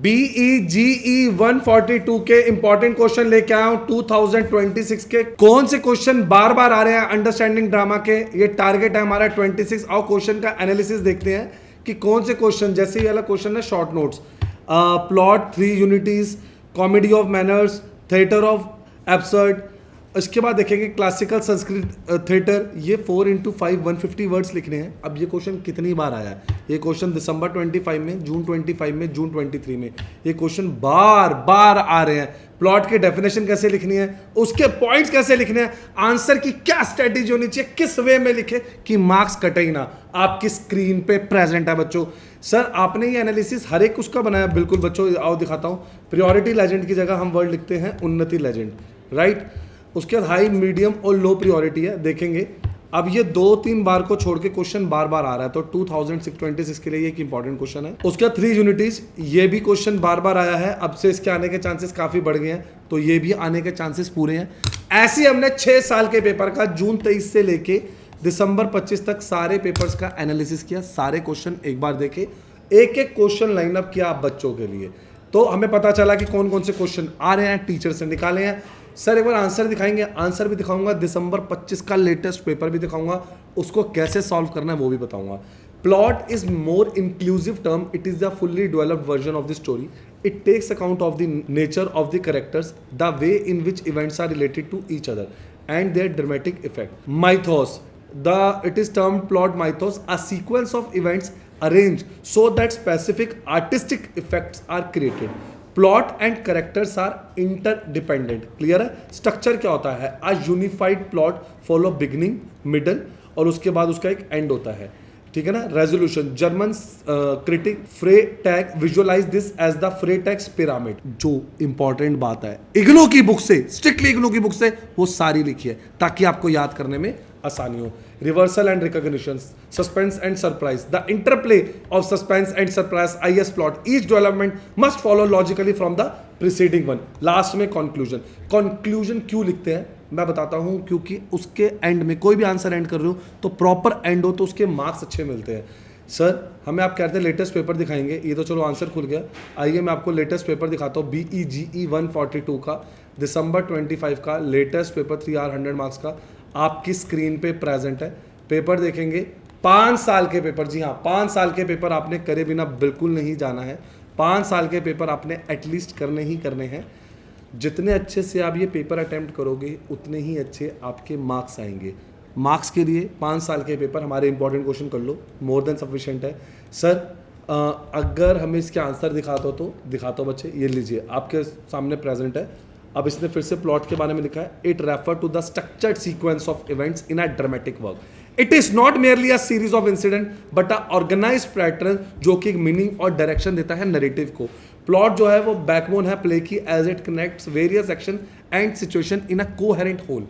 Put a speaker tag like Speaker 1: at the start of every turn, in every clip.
Speaker 1: BEGE 142 के important question लेके आया हूं 2026 के। कौन से क्वेश्चन बार बार आ रहे हैं अंडरस्टैंडिंग ड्रामा के, ये टारगेट है हमारा 26। और क्वेश्चन का एनालिसिस देखते हैं कि कौन से क्वेश्चन, जैसे ये वाला क्वेश्चन है short notes, plot 3 unities, comedy of manners, theatre of absurd. इसके बाद देखेंगे क्लासिकल संस्कृत थिएटर, ये 4 into 5 150 वर्ड्स लिखने हैं। अब ये क्वेश्चन कितनी बार आया है? ये क्वेश्चन दिसंबर 25 में, जून 25 में, जून 23 में, ये क्वेश्चन बार बार आ रहे हैं। प्लॉट की डेफिनेशन कैसे लिखनी है, उसके पॉइंट्स कैसे लिखने हैं, आंसर की क्या स्ट्रेटेजी होनी चाहिए, किस वे में लिखे कि मार्क्स कटे ही ना। आपकी स्क्रीन पे प्रेजेंट है बच्चों। सर आपने ये एनालिसिस हर एक उसका बनाया? बिल्कुल बच्चों, आओ दिखाता हूं। प्रियोरिटी लेजेंड की जगह हम वर्ड लिखते हैं उन्नति लेजेंड, राइट। उसके बाद हाई, मीडियम और लो प्रियोरिटी है, देखेंगे। अब ये 2-3 बार को छोड़ के क्वेश्चन बार बार आ रहा है, तो 2026 के लिए एक इंपॉर्टेंट क्वेश्चन है। उसके बाद 3 यूनिटीज, ये भी क्वेश्चन बार बार आया है। अब से इसके आने के चांसेस काफी बढ़ गए हैं, तो ये भी आने के चांसेस पूरे हैं। ऐसे हमने 6 साल के पेपर का जून 23 से लेके दिसंबर 25 तक सारे पेपर्स का एनालिसिस किया, सारे क्वेश्चन एक बार देखे, एक एक क्वेश्चन लाइनअप किया आप बच्चों के लिए। तो हमें पता चला कि कौन कौन से क्वेश्चन आ रहे हैं, टीचर से निकाले हैं। सर एक बार आंसर दिखाएंगे, आंसर भी दिखाऊंगा, दिसंबर 25 का लेटेस्ट पेपर भी दिखाऊंगा, उसको कैसे सॉल्व करना है वो भी बताऊंगा। Plot is more inclusive term, it is the fully developed version of the story, it takes account of the nature of the characters, the way in which events are related to each other and their dramatic effect. Mythos, it is termed plot mythos, a sequence of events arranged so that specific artistic effects are created. Plot and characters are interdependent, clear है। Structure क्या होता है? A unified plot follow beginning, middle और उसके बाद उसका एक and होता है, ठीक है ना। Resolution, German critic Freytag visualise this as the Freytag's pyramid. जो इंपॉर्टेंट बात है इग्नू की बुक से, स्ट्रिक्टली इग्नू की बुक से वो सारी लिखी है ताकि आपको याद करने में आसानी हो। Reversal and recognition, suspense and surprise, the interplay of suspense and surprise, is plot, each development must follow logically from the preceding one. Last में कंक्लूजन। कंक्लूजन क्यों लिखते हैं मैं बताता हूं, क्योंकि उसके एंड में कोई भी आंसर एंड कर रहे हो तो प्रॉपर एंड हो तो उसके मार्क्स अच्छे मिलते हैं। सर हमें आप कहते हैं लेटेस्ट पेपर दिखाएंगे, ये तो चलो आंसर खुल गया। आइए मैं आपको लेटेस्ट पेपर दिखाता हूँ, BEGE 142 का दिसंबर 25 का लेटेस्ट पेपर 3R 100 मार्क्स का आपकी स्क्रीन पे प्रेजेंट है। पेपर देखेंगे, 5 साल के पेपर, जी हाँ 5 साल के पेपर आपने करे बिना बिल्कुल नहीं जाना है। 5 साल के पेपर आपने एटलीस्ट करने ही करने हैं। जितने अच्छे से आप ये पेपर अटेम्प्ट करोगे उतने ही अच्छे आपके मार्क्स आएंगे। मार्क्स के लिए 5 साल के पेपर हमारे इंपॉर्टेंट क्वेश्चन कर लो, मोर देन सफिशिएंट है। सर अगर हमें इसके आंसर दिखाते हो तो दिखाता हो बच्चे, ये लीजिए आपके सामने प्रेजेंट है। अब इसने फिर से प्लॉट के बारे में लिखा है, it refer to the structured sequence of events in a dramatic work. It is not merely a series of incident but a organised pattern जो कि एक मीनिंग और डायरेक्शन देता है नैरेटिव को। प्लॉट जो है वो बैकबोन है प्ले की, as it connects various action and situation in a coherent whole.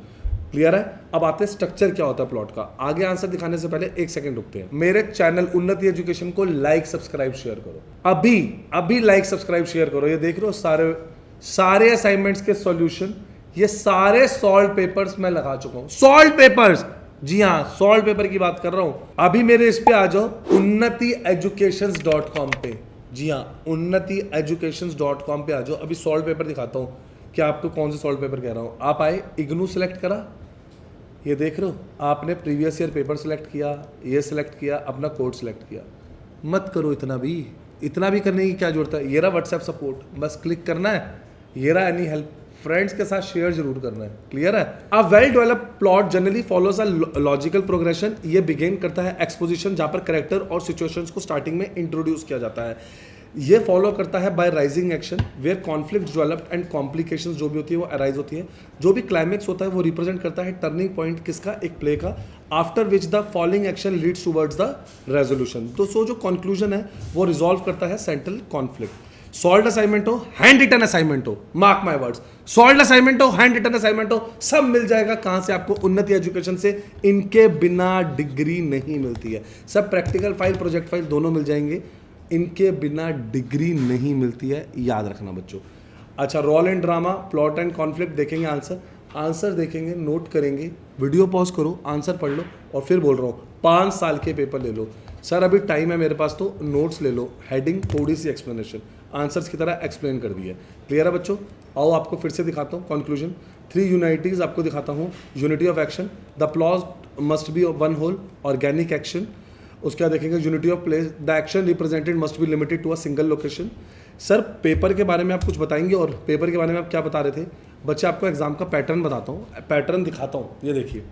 Speaker 1: Clear है। अब आते हैं स्ट्रक्चर क्या होता है प्लॉट का। आगे आंसर दिखाने से पहले 1 सेकंड रुकते हैं। मेरे चैनल उन्नति एजुकेशन को लाइक सब्सक्राइब शेयर करो, अभी लाइक सब्सक्राइब शेयर करो। ये देख रहे हो सारे असाइनमेंट्स के सॉल्यूशन, ये सारे सॉल्व पेपर्स मैं लगा चुका हूं। सॉल्व पेपर्स, जी हाँ सॉल्व पेपर की बात कर रहा हूं। अभी मेरे इस पे आ जाओ unnatieducations.com पे, जी हाँ unnatieducations.com पे आ जाओ। अभी सॉल्व पेपर दिखाता हूं कि आपको कौन से सॉल्व पेपर कह रहा हूं। आप आए, इग्नू सेलेक्ट करा, ये देख रहे हो आपने प्रीवियस ईयर पेपर सेलेक्ट किया, ये सिलेक्ट किया, अपना कोड सेलेक्ट किया। मत करो इतना भी करने की क्या जरूरत है। ये रहा व्हाट्सएप सपोर्ट, बस क्लिक करना है। ये रहा एनी हेल्प, फ्रेंड्स के साथ शेयर जरूर करना है। क्लियर है। A well developed plot generally follows a logical progression. ये बिगिन करता है एक्सपोजिशन, जहां पर कैरेक्टर और सिचुएशंस को स्टार्टिंग में इंट्रोड्यूस किया जाता है। ये फॉलो करता है by rising action where conflict developed and complications जो भी होती है वो अराइज होती है। जो भी क्लाइमेक्स होता है वो रिप्रेजेंट करता है टर्निंग पॉइंट किसका, एक प्ले का, after which the following action leads towards the resolution. तो जो कंक्लूजन है वो रिजॉल्व करता है सेंट्रल कॉन्फ्लिक्ट। सॉल्व्ड असाइनमेंट हो, हैंड रिटन असाइनमेंट हो, mark my words, solved assignment हो, हैंड रिटन असाइनमेंट हो, सब मिल जाएगा। कहां से? आपको उन्नति एजुकेशन से। इनके बिना डिग्री नहीं मिलती है। सब प्रैक्टिकल फाइल, प्रोजेक्ट फाइल दोनों मिल जाएंगे, इनके बिना डिग्री नहीं मिलती है, याद रखना बच्चों। अच्छा, role and drama, plot and conflict देखेंगे, आंसर देखेंगे, नोट करेंगे, वीडियो पॉज करो, आंसर पढ़ लो और फिर बोल रहा हूँ 5 साल के पेपर ले लो। सर अभी टाइम है मेरे पास तो नोट्स ले लो, हेडिंग थोड़ी सी एक्सप्लेनेशन। आंसर्स की तरह एक्सप्लेन कर दिए। क्लियर है बच्चों? आओ आपको फिर से दिखाता हूँ कंक्लूजन। 3 यूनिटीज आपको दिखाता हूँ। Unity of action, the plots must be one whole, organic action. उसके बाद देखेंगे unity of place, the action represented must be limited to a single location. Sir paper के बारे में आप कुछ बताएंगे, और पेपर के बारे में आप क्या बता रहे थे बच्चे? आपको एग्जाम का पैटर्न बताता हूँ, पैटर्न दिखाता हूँ। ये देखिए,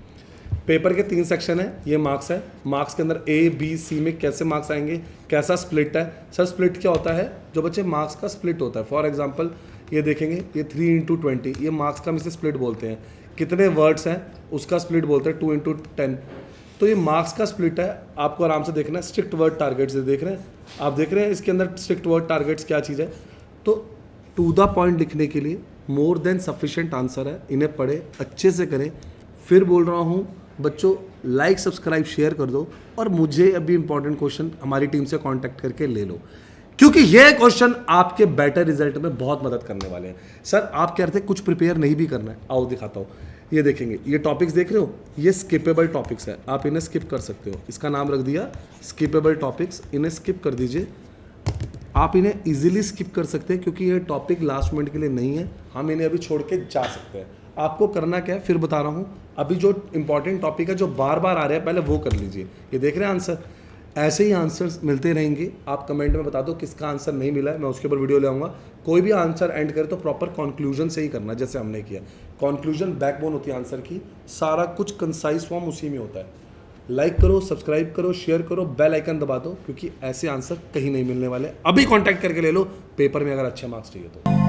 Speaker 1: पेपर के 3 सेक्शन है, ये मार्क्स है। मार्क्स के अंदर ए बी सी में कैसे मार्क्स आएंगे, कैसा स्प्लिट है? सर स्प्लिट क्या होता है? जो बच्चे मार्क्स का स्प्लिट होता है, फॉर एग्जांपल ये देखेंगे, ये 3 × 20, ये मार्क्स का हम इसे स्प्लिट बोलते हैं। कितने वर्ड्स हैं उसका स्प्लिट बोलते हैं 2 × 10। तो ये मार्क्स का स्प्लिट है, आपको आराम से देखना है। स्ट्रिक्ट वर्ड टारगेट्स देख रहे हैं आप, देख रहे हैं इसके अंदर स्ट्रिक्ट वर्ड टारगेट्स क्या चीज़ है। तो टू द पॉइंट लिखने के लिए मोर देन सफिशिएंट आंसर है, इन्हें पढ़े अच्छे से करें। फिर बोल रहा हूँ बच्चों, लाइक सब्सक्राइब शेयर कर दो, और मुझे अभी इंपॉर्टेंट क्वेश्चन हमारी टीम से कांटेक्ट करके ले लो, क्योंकि ये क्वेश्चन आपके बेटर रिजल्ट में बहुत मदद करने वाले हैं। सर आप कह रहे थे कुछ प्रिपेयर नहीं भी करना है, आओ दिखाता हूँ। ये देखेंगे, ये टॉपिक्स देख रहे हो, ये स्किपेबल टॉपिक्स है, आप इन्हें स्किप कर सकते हो। इसका नाम रख दिया स्किपेबल टॉपिक्स, इन्हें स्किप कर दीजिए। आप इन्हें इजीली स्किप कर सकते हैं क्योंकि ये टॉपिक लास्ट मिनट के लिए नहीं है, हम इन्हें अभी छोड़ के जा सकते हैं। आपको करना क्या है फिर बता रहा हूँ। अभी जो इंपॉर्टेंट टॉपिक है जो बार बार आ रहे हैं, पहले वो कर लीजिए। ये देख रहे हैं आंसर, ऐसे ही आंसर्स मिलते रहेंगे। आप कमेंट में बता दो किसका आंसर नहीं मिला है, मैं उसके ऊपर वीडियो ले आऊँगा। कोई भी आंसर एंड करे तो प्रॉपर कंक्लूजन से ही करना, जैसे हमने किया। कंक्लूजन बैकबोन होती है आंसर की, सारा कुछ कंसाइज फॉर्म उसी में होता है। लाइक करो, सब्सक्राइब करो, शेयर करो, बेल आइकन दबा दो, क्योंकि ऐसे आंसर कहीं नहीं मिलने वाले। अभी कॉन्टैक्ट करके ले लो पेपर में अगर अच्छे मार्क्स चाहिए तो।